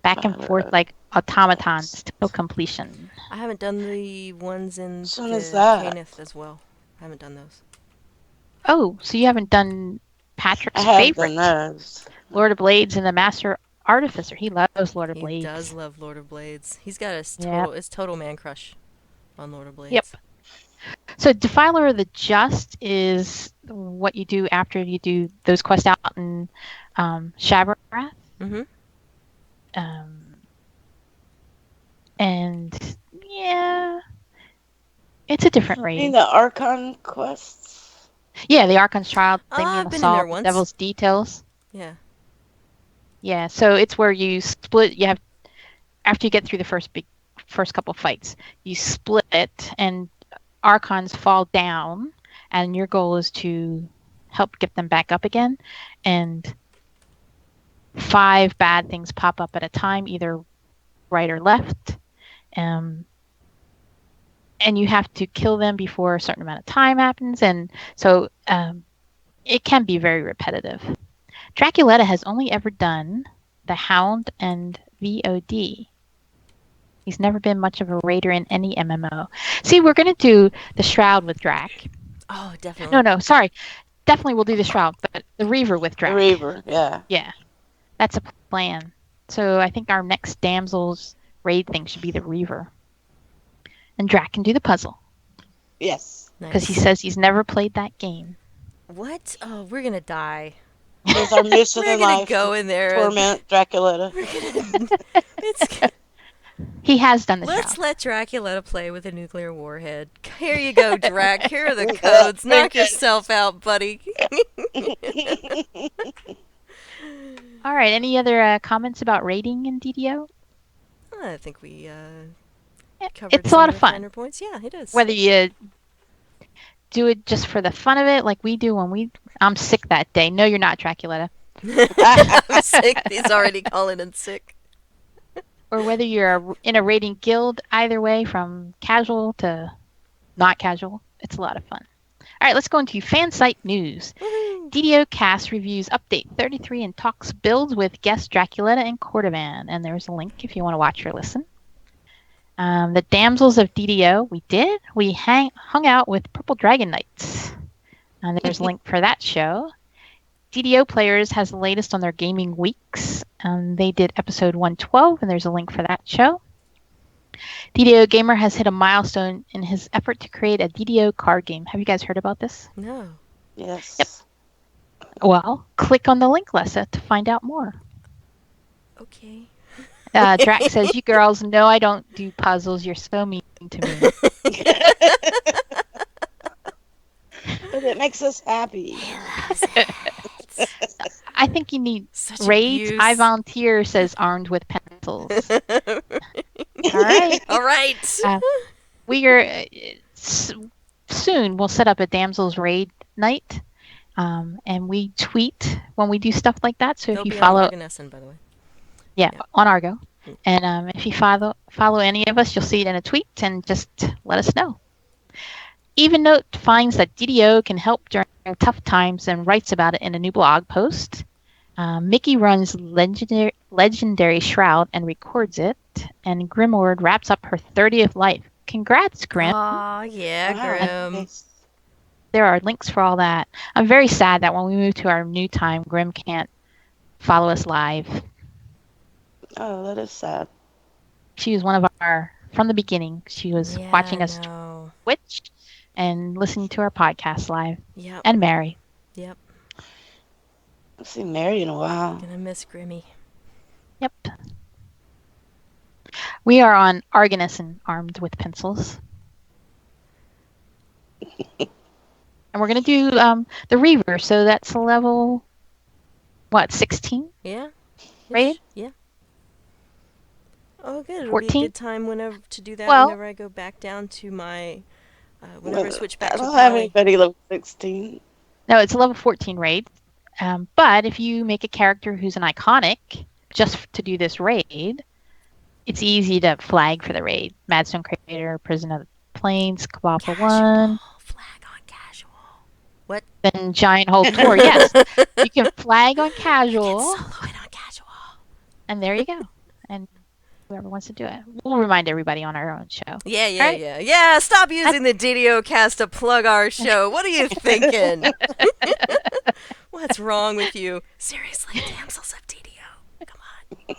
Back and forth like automatons till completion. I haven't done the ones in the Caneth as well. I haven't done those. Oh, so you haven't done Patrick's favorite, Lord of Blades and the Master Artificer. He loves Lord of Blades. He does love Lord of Blades. He's got his total man crush on Lord of Blades. Yep. So Defiler of the Just is what you do after you do those quests out in Shabarath. Mm-hmm. And yeah, it's a different raid. You mean the Archon quests? Yeah, the Archon's Trial, I've been in there once. Devil's Details. Yeah. Yeah, so it's where you split. You have after you get through the first couple fights, you split it, and Archons fall down, and your goal is to help get them back up again. And 5 bad things pop up at a time, either right or left. And you have to kill them before a certain amount of time happens. And so it can be very repetitive. Draculetta has only ever done the Hound and VOD. He's never been much of a raider in any MMO. See, we're going to do the Shroud with Drac. Oh, definitely. No, sorry. Definitely we'll do the Shroud, but the Reaver with Drac. The Reaver, yeah. Yeah. That's a plan. So I think our next Damsels raid thing should be the Reaver. And Drac can do the puzzle. Yes. Because he says he's never played that game. What? Oh, we're going to die. It's our mission in life. We're going to go in there. Torment Draculetta. He has done the Let's let Draculetta play with a nuclear warhead. Here you go, Drac. Here are the codes. Knock yourself out, buddy. All right. Any other comments about raiding in DDO? I think we covered it's a lot of fun. Points. Yeah, it is. Whether you do it just for the fun of it, like we do when I'm sick that day. No, you're not, Draculetta. I'm sick. He's already calling in sick. Or whether you're in a raiding guild, either way, from casual to not casual, it's a lot of fun. All right, let's go into fan site news. Woohoo. DDOcast reviews update 33 and talks builds with guest Draculetta and Cordovan. And there's a link if you want to watch or listen. The Damsels of DDO, we did. We hung out with Purple Dragon Knights. And there's a link for that show. DDO Players has the latest on their gaming weeks. They did episode 112, and there's a link for that show. DDO Gamer has hit a milestone in his effort to create a DDO card game. Have you guys heard about this? No. Yes. Yep. Well, click on the link, Lessa, to find out more. Okay. Drax says, "You girls know I don't do puzzles. You're so mean to me." But it makes us happy. I think you need Such raids. abuse. I volunteer, says armed with pencils. All right. All right. We are soon. We'll set up a Damsels raid night, and we tweet when we do stuff like that. So They'll if you be follow, on Organism, by the way. yeah, Yeah. on Argo, and if you follow any of us, you'll see it in a tweet, and just let us know. Even Note finds that DDO can help during tough times and writes about it in a new blog post. Mickey runs Legendary Shroud and records it, and Grimward wraps up her 30th life. Congrats, Grim. Aw, yeah, Wow. Grim. There are links for all that. I'm very sad that when we move to our new time, Grim can't follow us live. Oh, that is sad. She was one of our, from the beginning, she was Yeah, watching us no. Twitch and listening to our podcast live. Yep. And Mary. Yep. I've seen Mary in a while. Gonna miss Grimmy. Yep. We are on Argonus and armed with pencils. And we're going to do the Reaver, so that's level, 16? Yeah. Raid? Yeah. Oh, good. It'll be a 14? good time whenever to do that. Well- whenever I go back down to my. Whenever I switch back I to don't have Pally. anybody level 16. No, it's a level 14 raid. But if you make a character who's an iconic, just to do this raid, it's easy to flag for the raid. Madstone Crater, Prison of the Plains, Cabal for One, Flag on casual. What? then Giant Hole Tour. Yes, you can flag on casual, Solo it on casual. and there you go. And whoever wants to do it. We'll remind everybody on our own show. Yeah, Right? yeah. Stop using the DDOcast to plug our show. What are you thinking? What's wrong with you? Seriously, Damsels of DDO. Come on.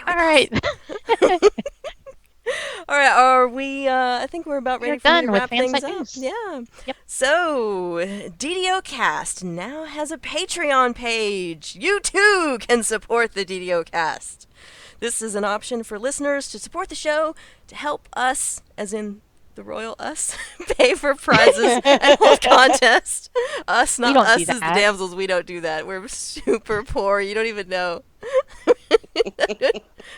All right. All right, are we, I think we're about ready We're for me done to with wrap Fan things Site up. News. Yeah. Yep. So, DDOcast now has a Patreon page. You too can support the DDOcast. This is an option for listeners to support the show, to help us, as in the royal us, pay for prizes and hold contests. Us, not don't us do as the that. damsels. We don't do that. We're super poor. You don't even know.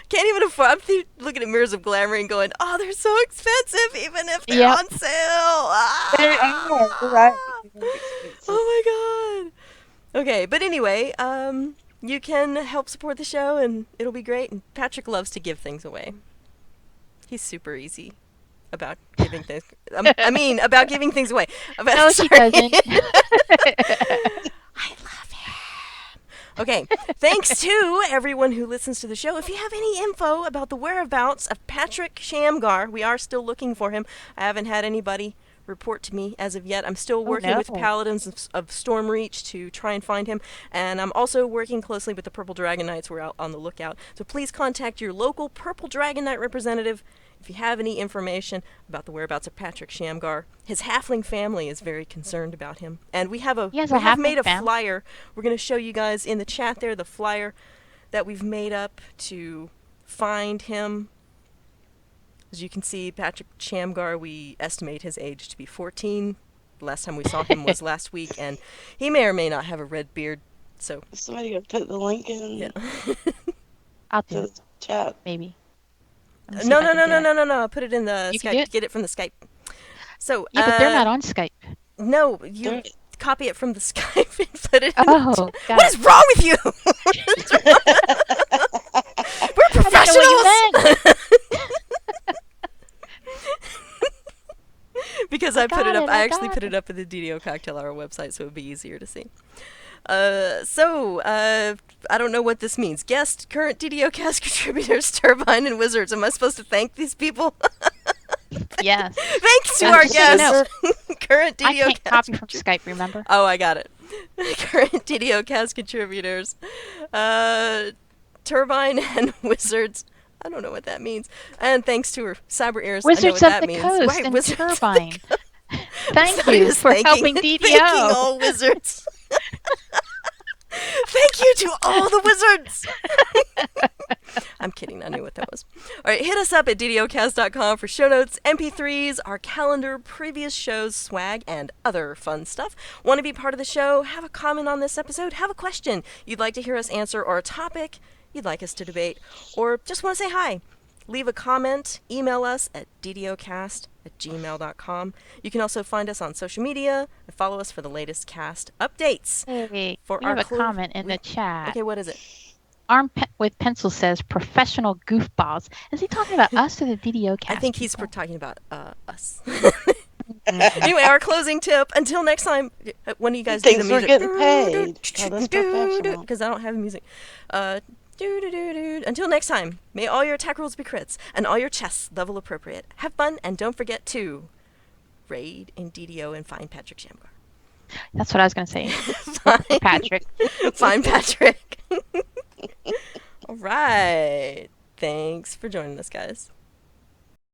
Can't even afford. I'm looking at Mirrors of Glamour and going, "Oh, they're so expensive, even if they're Yep. on sale." Ah! They are, you're right. Oh my god. Okay, but anyway, you can help support the show, and it'll be great. And Patrick loves to give things away. He's super easy about giving things. I mean, about giving things away. About, No, she sorry. doesn't. I love him. Okay, thanks to everyone who listens to the show. If you have any info about the whereabouts of Patrick Shamgar, we are still looking for him. I haven't had anybody report to me as of yet. I'm still working with no. Paladins of Stormreach to try and find him, and I'm also working closely with the Purple Dragon Knights. We're out on the lookout. So please contact your local Purple Dragon Knight representative if you have any information about the whereabouts of Patrick Shamgar. His halfling family is very concerned about him, and we have He has a made halfling a fam? flyer. We're going to show you guys in the chat there the flyer that we've made up to find him. As you can see, Patrick Shamgar, we estimate his age to be 14. The last time we saw him was last week, and he may or may not have a red beard. So, Is somebody going to put the link in yeah. I'll to do the it, chat? maybe. Let me see No, if I no, can no, do no, it. no, no, no. Put it in the You can Skype. do it? Get it from the Skype. So, Yeah, but they're not on Skype. No, you They're- copy it from the Skype and put it in Oh, the got What it. is wrong with you? We're I didn't know what you professionals! meant. Because I put it got up. it, I I actually got put it up at the DDO Cocktail Hour website, so it would be easier to see. I don't know what this means. Guest current DDOcast contributors, Turbine and Wizards. Am I supposed to thank these people? Yes. Thanks to And our just so you know, guests. Current I can't DDOcast. copy from Skype, remember? Oh, I got it. Current DDOcast contributors, Turbine and Wizards. I don't know what that means. And thanks to her cyber ears, I know Wizards what of that the means. Coast Right, and Wizards of the Turbine. Thank Sorry, you just for thanking- helping DDO. Thanking all wizards. Thank you to all the wizards. I'm kidding. I knew what that was. All right, hit us up at DDOcast.com for show notes, MP3s, our calendar, previous shows, swag, and other fun stuff. Want to be part of the show? Have a comment on this episode? Have a question you'd like to hear us answer, or a topic you'd like us to debate, or just want to say hi? Leave a comment, email us at ddocast@gmail.com. You can also find us on social media and follow us for the latest cast updates. Hey, For we our have a comment in the chat. Okay, what is it? Arm with pencil says professional goofballs. Is he talking about us or the DDO cast? I think he's people? talking about us. Anyway, our closing tip. Until next time, when do you guys do the Thinks we're music? getting paid. Tell us professional. Because I don't have music. Until next time, may all your attack rolls be crits and all your chests level appropriate. Have fun and don't forget to raid in DDO and find Patrick Shamgar. That's what I was going to say. Find Patrick. Find Patrick. All right. Thanks for joining us, guys.